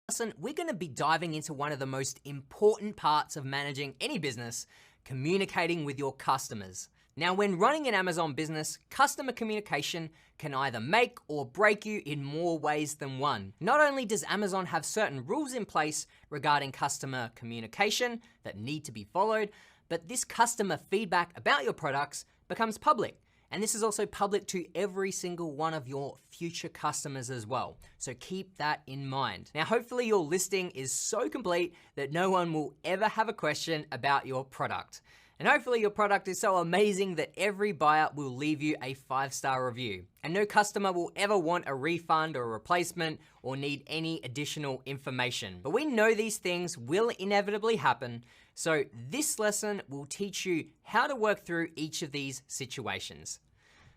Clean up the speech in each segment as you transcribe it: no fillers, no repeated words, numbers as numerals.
Lesson, we're going to be diving into one of the most important parts of managing any business, communicating with your customers. Now, when running an Amazon business, customer communication can either make or break you in more ways than one. Not only does Amazon have certain rules in place regarding customer communication that need to be followed, but this customer feedback about your products becomes public. And this is also public to every single one of your future customers as well. So keep that in mind. Now, hopefully your listing is so complete that no one will ever have a question about your product. And hopefully your product is so amazing that every buyer will leave you a 5-star review. And no customer will ever want a refund or a replacement or need any additional information. But we know these things will inevitably happen. So this lesson will teach you how to work through each of these situations.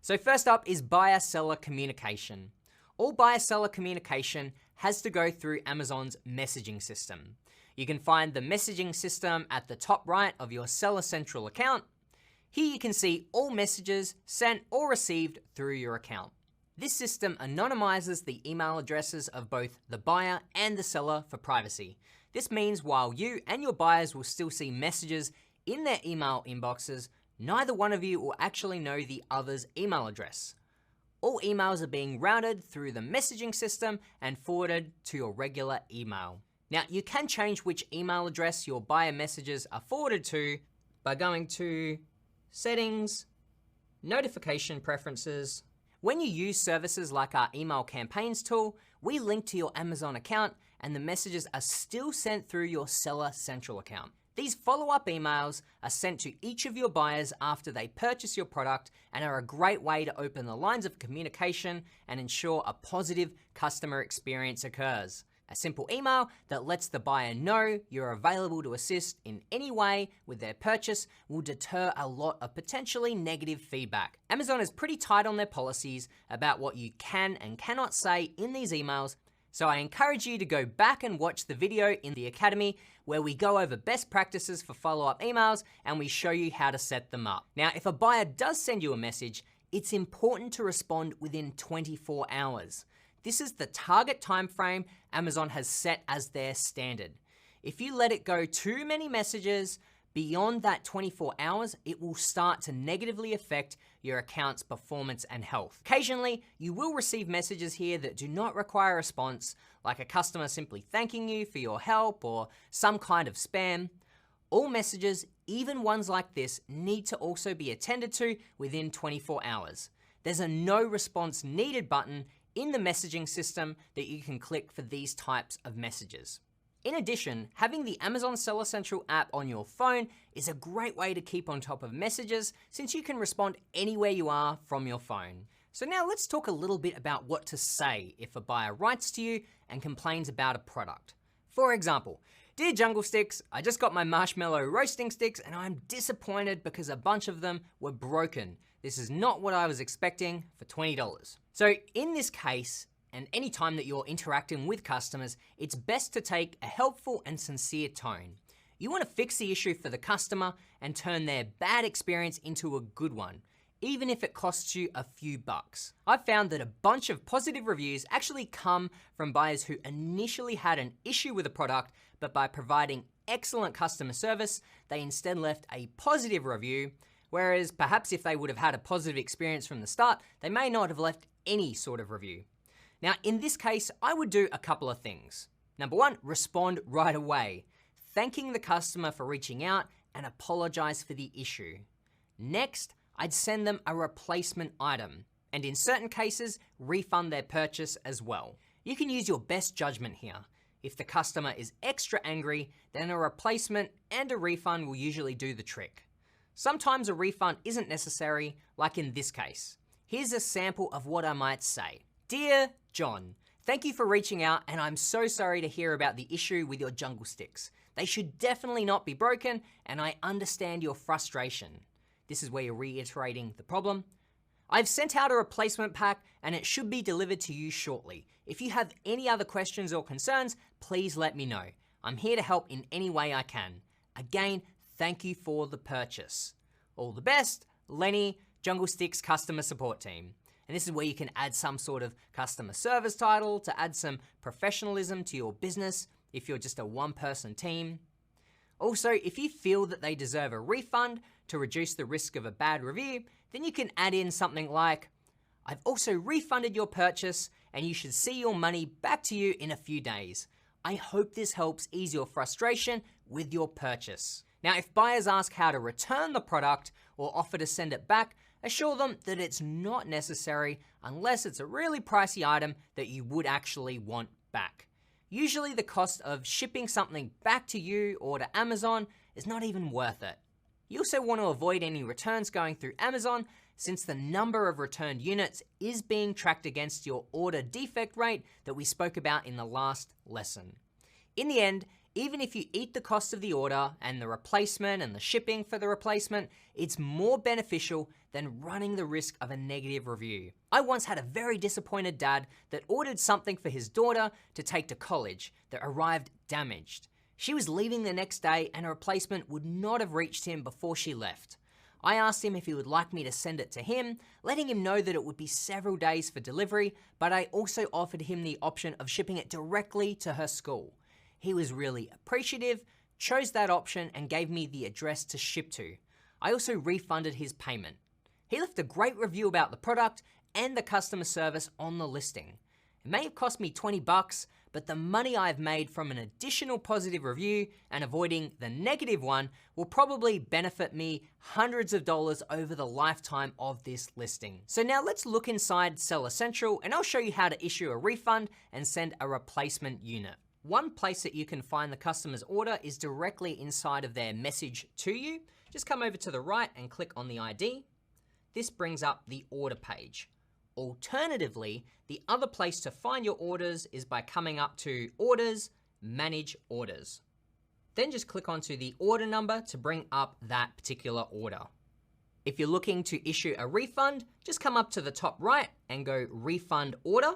So first up is buyer-seller communication. All buyer-seller communication has to go through Amazon's messaging system. You can find the messaging system at the top right of your Seller Central account. Here you can see all messages sent or received through your account. This system anonymizes the email addresses of both the buyer and the seller for privacy. This means while you and your buyers will still see messages in their email inboxes, neither one of you will actually know the other's email address. All emails are being routed through the messaging system and forwarded to your regular email. Now, you can change which email address your buyer messages are forwarded to by going to Settings, Notification Preferences. When you use services like our email campaigns tool, we link to your Amazon account and the messages are still sent through your Seller Central account. These follow-up emails are sent to each of your buyers after they purchase your product and are a great way to open the lines of communication and ensure a positive customer experience occurs. A simple email that lets the buyer know you're available to assist in any way with their purchase will deter a lot of potentially negative feedback. Amazon is pretty tight on their policies about what you can and cannot say in these emails, so I encourage you to go back and watch the video in the Academy where we go over best practices for follow-up emails and we show you how to set them up. Now, if a buyer does send you a message, it's important to respond within 24 hours. This is the target time frame Amazon has set as their standard. If you let it go too many messages beyond that 24 hours, it will start to negatively affect your account's performance and health. Occasionally, you will receive messages here that do not require a response, like a customer simply thanking you for your help or some kind of spam. All messages, even ones like this, need to also be attended to within 24 hours. There's a no response needed button in the messaging system that you can click for these types of messages. In addition, having the Amazon Seller Central app on your phone is a great way to keep on top of messages since you can respond anywhere you are from your phone. So now let's talk a little bit about what to say if a buyer writes to you and complains about a product. For example, "Dear Jungle Sticks, I just got my marshmallow roasting sticks and I'm disappointed because a bunch of them were broken. This is not what I was expecting for $20. So in this case, and any time that you're interacting with customers, it's best to take a helpful and sincere tone. You want to fix the issue for the customer and turn their bad experience into a good one, even if it costs you a few bucks. I've found that a bunch of positive reviews actually come from buyers who initially had an issue with a product, but by providing excellent customer service, they instead left a positive review. Whereas perhaps if they would have had a positive experience from the start, they may not have left any sort of review. Now, in this case, I would do a couple of things. Number one, respond right away, thanking the customer for reaching out and apologize for the issue. Next, I'd send them a replacement item, and in certain cases, refund their purchase as well. You can use your best judgment here. If the customer is extra angry, then a replacement and a refund will usually do the trick. Sometimes a refund isn't necessary, like in this case. Here's a sample of what I might say. "Dear John, thank you for reaching out and I'm so sorry to hear about the issue with your jungle sticks. They should definitely not be broken and I understand your frustration." This is where you're reiterating the problem. "I've sent out a replacement pack and it should be delivered to you shortly. If you have any other questions or concerns, please let me know. I'm here to help in any way I can. Again, thank you for the purchase. All the best, Lenny, Jungle Sticks Customer Support Team." And this is where you can add some sort of customer service title to add some professionalism to your business if you're just a one-person team. Also, if you feel that they deserve a refund to reduce the risk of a bad review, then you can add in something like, I've also refunded your purchase and you should see your money back to you in a few days. I hope this helps ease your frustration with your purchase. Now, if buyers ask how to return the product or offer to send it back, assure them that it's not necessary unless it's a really pricey item that you would actually want back. Usually the cost of shipping something back to you or to Amazon is not even worth it. You also want to avoid any returns going through Amazon since the number of returned units is being tracked against your order defect rate that we spoke about in the last lesson. In the end, even if you eat the cost of the order and the replacement and the shipping for the replacement, it's more beneficial than running the risk of a negative review. I once had a very disappointed dad that ordered something for his daughter to take to college that arrived damaged. She was leaving the next day and a replacement would not have reached him before she left. I asked him if he would like me to send it to him, letting him know that it would be several days for delivery, but I also offered him the option of shipping it directly to her school. He was really appreciative, chose that option, and gave me the address to ship to. I also refunded his payment. He left a great review about the product and the customer service on the listing. It may have cost me $20, but the money I've made from an additional positive review and avoiding the negative one will probably benefit me hundreds of dollars over the lifetime of this listing. So now let's look inside Seller Central and I'll show you how to issue a refund and send a replacement unit. One place that you can find the customer's order is directly inside of their message to you. Just come over to the right and click on the ID. This brings up the order page. Alternatively, the other place to find your orders is by coming up to Orders, Manage Orders. Then just click onto the order number to bring up that particular order. If you're looking to issue a refund, just come up to the top right and go Refund Order.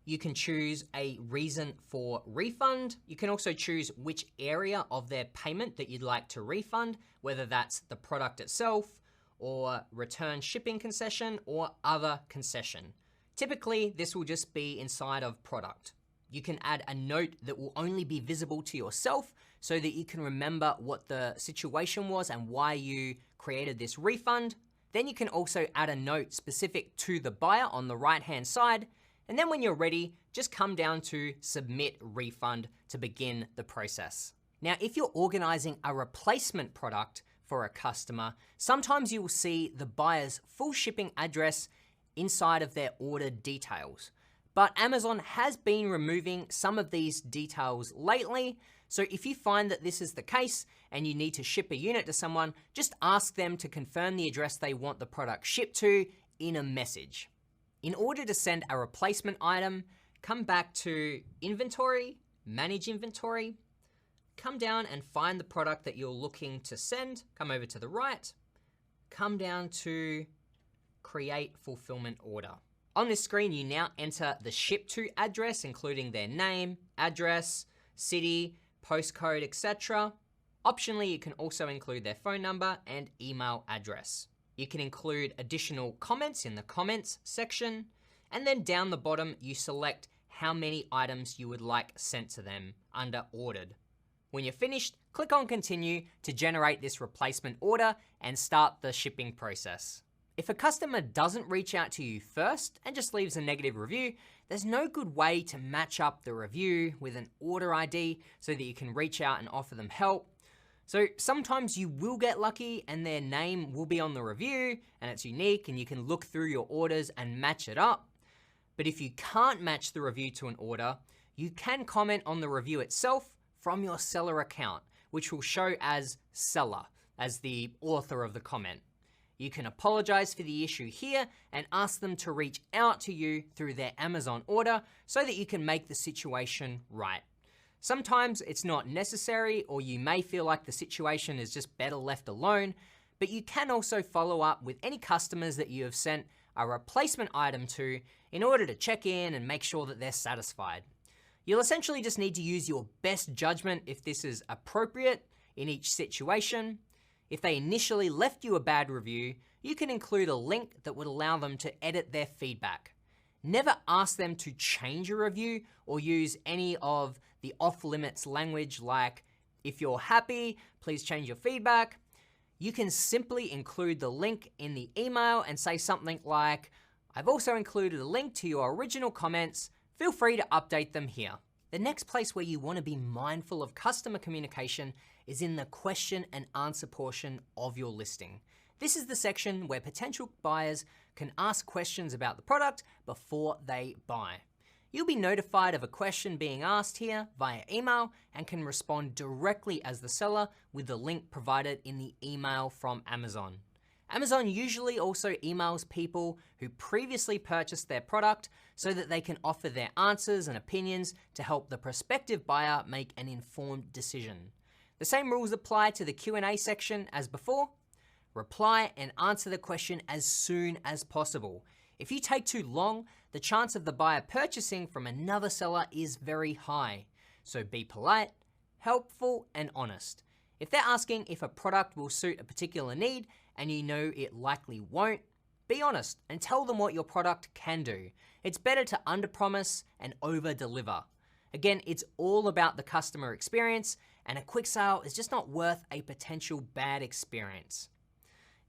You can choose a reason for refund. You can also choose which area of their payment that you'd like to refund, whether that's the product itself, or return shipping concession, or other concession. Typically, this will just be inside of product. You can add a note that will only be visible to yourself so that you can remember what the situation was and why you created this refund. Then you can also add a note specific to the buyer on the right-hand side. And then when you're ready, just come down to Submit Refund to begin the process. Now, if you're organizing a replacement product for a customer, sometimes you will see the buyer's full shipping address inside of their order details. But Amazon has been removing some of these details lately. So if you find that this is the case and you need to ship a unit to someone, just ask them to confirm the address they want the product shipped to in a message. In order to send a replacement item, come back to Inventory, Manage Inventory, come down and find the product that you're looking to send, come over to the right, come down to Create Fulfillment Order. On this screen, you now enter the ship to address, including their name, address, city, postcode, etc. Optionally, you can also include their phone number and email address. You can include additional comments in the comments section, and then down the bottom, you select how many items you would like sent to them under ordered. When you're finished, click on continue to generate this replacement order and start the shipping process. If a customer doesn't reach out to you first and just leaves a negative review, there's no good way to match up the review with an order ID so that you can reach out and offer them help. So sometimes you will get lucky and their name will be on the review and it's unique and you can look through your orders and match it up. But if you can't match the review to an order, you can comment on the review itself from your seller account, which will show as seller, as the author of the comment. You can apologize for the issue here and ask them to reach out to you through their Amazon order so that you can make the situation right. Sometimes it's not necessary, or you may feel like the situation is just better left alone, but you can also follow up with any customers that you have sent a replacement item to in order to check in and make sure that they're satisfied. You'll essentially just need to use your best judgment if this is appropriate in each situation. If they initially left you a bad review, you can include a link that would allow them to edit their feedback. Never ask them to change a review or use any of the off-limits language like, if you're happy, please change your feedback. You can simply include the link in the email and say something like, I've also included a link to your original comments. Feel free to update them here. The next place where you want to be mindful of customer communication is in the question and answer portion of your listing. This is the section where potential buyers can ask questions about the product before they buy. You'll be notified of a question being asked here via email and can respond directly as the seller with the link provided in the email from Amazon. Amazon usually also emails people who previously purchased their product so that they can offer their answers and opinions to help the prospective buyer make an informed decision. The same rules apply to the Q&A section as before. Reply and answer the question as soon as possible. If you take too long, the chance of the buyer purchasing from another seller is very high. So be polite, helpful, and honest. If they're asking if a product will suit a particular need and you know it likely won't, be honest and tell them what your product can do. It's better to underpromise and over-deliver. Again, it's all about the customer experience, and a quick sale is just not worth a potential bad experience.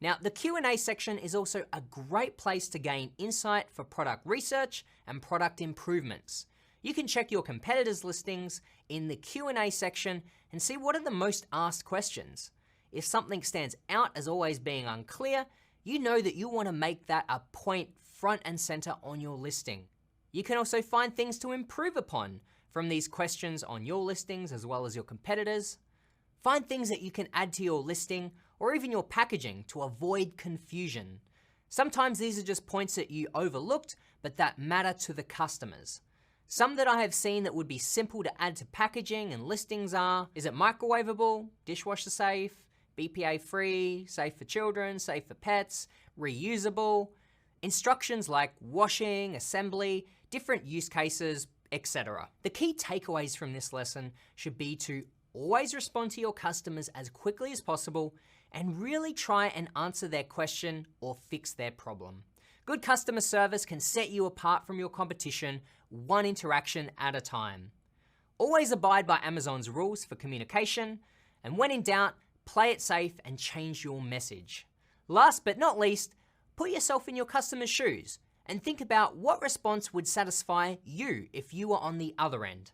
Now, the Q&A section is also a great place to gain insight for product research and product improvements. You can check your competitors' listings in the Q&A section and see what are the most asked questions. If something stands out as always being unclear, you know that you want to make that a point front and center on your listing. You can also find things to improve upon from these questions on your listings as well as your competitors. Find things that you can add to your listing or even your packaging to avoid confusion. Sometimes these are just points that you overlooked, but that matter to the customers. Some that I have seen that would be simple to add to packaging and listings are, is it microwavable, dishwasher safe, BPA free, safe for children, safe for pets, reusable, instructions like washing, assembly, different use cases, etc. The key takeaways from this lesson should be to always respond to your customers as quickly as possible and really try and answer their question or fix their problem. Good customer service can set you apart from your competition, one interaction at a time. Always abide by Amazon's rules for communication, and when in doubt, play it safe and change your message. Last but not least, put yourself in your customer's shoes and think about what response would satisfy you if you were on the other end.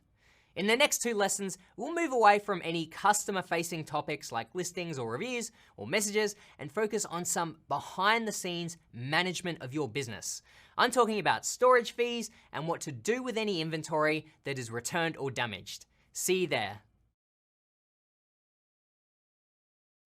In the next two lessons, we'll move away from any customer-facing topics like listings or reviews or messages and focus on some behind-the-scenes management of your business. I'm talking about storage fees and what to do with any inventory that is returned or damaged. See you there.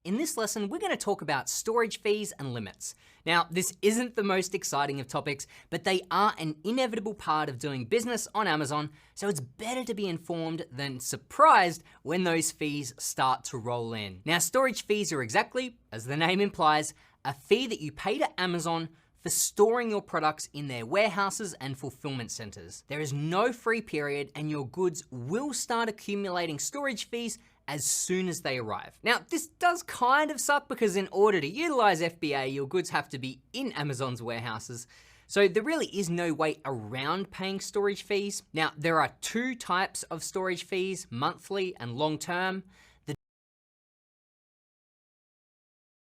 In this lesson, we're going to talk about storage fees and limits. Now, this isn't the most exciting of topics, but they are an inevitable part of doing business on Amazon, so it's better to be informed than surprised when those fees start to roll in. Now, storage fees are exactly, as the name implies, a fee that you pay to Amazon for storing your products in their warehouses and fulfillment centers. There is no free period, and your goods will start accumulating storage fees as soon as they arrive. Now, this does kind of suck because in order to utilize FBA, your goods have to be in Amazon's warehouses. So there really is no way around paying storage fees. Now, there are two types of storage fees, monthly and long-term.